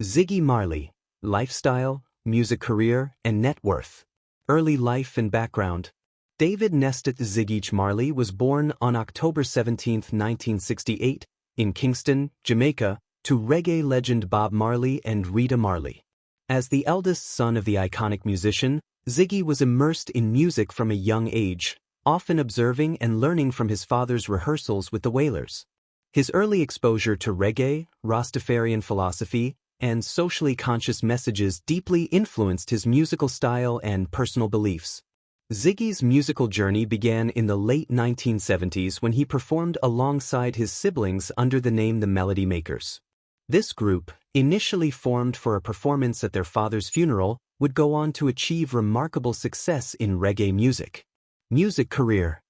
Ziggy Marley, lifestyle, music career, and net worth. Early life and background. David Nesta Ziggy Marley was born on October 17, 1968, in Kingston, Jamaica, to reggae legend Bob Marley and Rita Marley. As the eldest son of the iconic musician, Ziggy was immersed in music from a young age, often observing and learning from his father's rehearsals with the Wailers. His early exposure to reggae, Rastafarian philosophy, and socially conscious messages deeply influenced his musical style and personal beliefs. Ziggy's musical journey began in the late 1970s when he performed alongside his siblings under the name the Melody Makers. This group, initially formed for a performance at their father's funeral, would go on to achieve remarkable success in reggae music. Music career.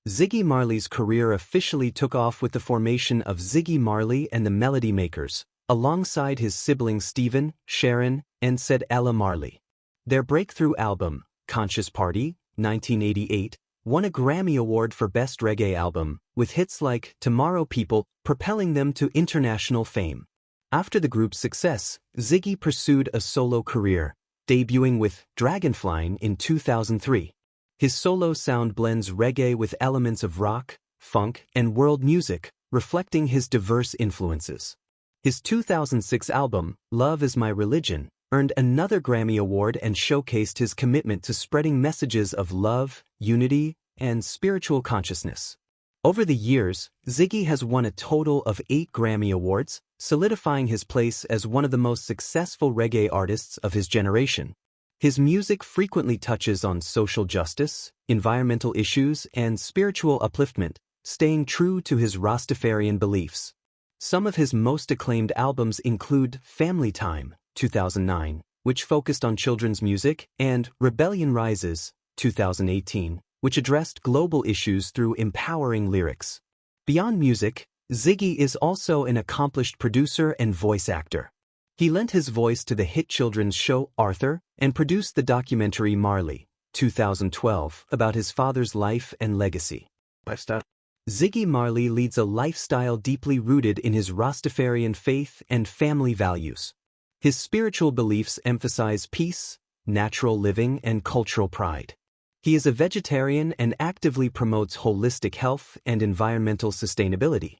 Ziggy Marley's career officially took off with the formation of Ziggy Marley and the Melody Makers, alongside his siblings Stephen, Sharon, and said Ella Marley. Their breakthrough album, Conscious Party, 1988, won a Grammy Award for Best Reggae Album, with hits like Tomorrow People propelling them to international fame. After the group's success, Ziggy pursued a solo career, debuting with Dragonflying in 2003. His solo sound blends reggae with elements of rock, funk, and world music, reflecting his diverse influences. His 2006 album, Love Is My Religion, earned another Grammy Award and showcased his commitment to spreading messages of love, unity, and spiritual consciousness. Over the years, Ziggy has won a total of 8 Grammy Awards, solidifying his place as one of the most successful reggae artists of his generation. His music frequently touches on social justice, environmental issues, and spiritual upliftment, staying true to his Rastafarian beliefs. Some of his most acclaimed albums include Family Time, 2009, which focused on children's music, and Rebellion Rises, 2018, which addressed global issues through empowering lyrics. Beyond music, Ziggy is also an accomplished producer and voice actor. He lent his voice to the hit children's show Arthur and produced the documentary Marley, 2012, about his father's life and legacy. Ziggy Marley leads a lifestyle deeply rooted in his Rastafarian faith and family values. His spiritual beliefs emphasize peace, natural living, and cultural pride. He is a vegetarian and actively promotes holistic health and environmental sustainability.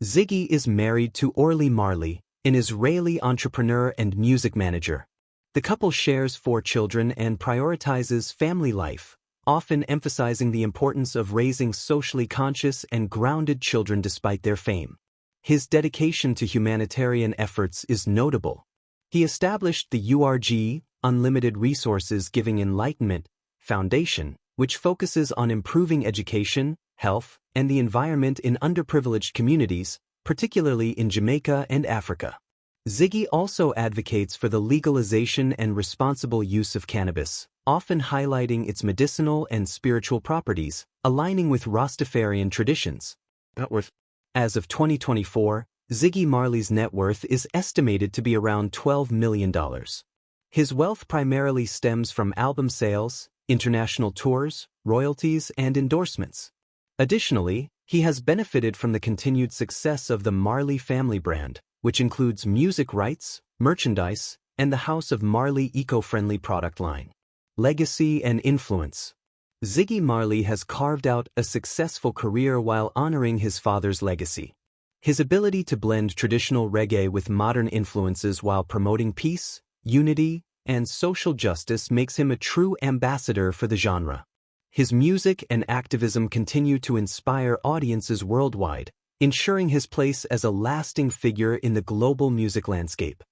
Ziggy is married to Orly Marley, an Israeli entrepreneur and music manager. The couple shares 4 children and prioritizes family life, often emphasizing the importance of raising socially conscious and grounded children despite their fame. His dedication to humanitarian efforts is notable. He established the URG, Unlimited Resources Giving Enlightenment, Foundation, which focuses on improving education, health, and the environment in underprivileged communities, particularly in Jamaica and Africa. Ziggy also advocates for the legalization and responsible use of cannabis, often highlighting its medicinal and spiritual properties, aligning with Rastafarian traditions. Net worth. As of 2024, Ziggy Marley's net worth is estimated to be around $12 million. His wealth primarily stems from album sales, international tours, royalties, and endorsements. Additionally, he has benefited from the continued success of the Marley family brand, which includes music rights, merchandise, and the House of Marley eco-friendly product line. Legacy and influence. Ziggy Marley has carved out a successful career while honoring his father's legacy. His ability to blend traditional reggae with modern influences while promoting peace, unity, and social justice makes him a true ambassador for the genre. His music and activism continue to inspire audiences worldwide, ensuring his place as a lasting figure in the global music landscape.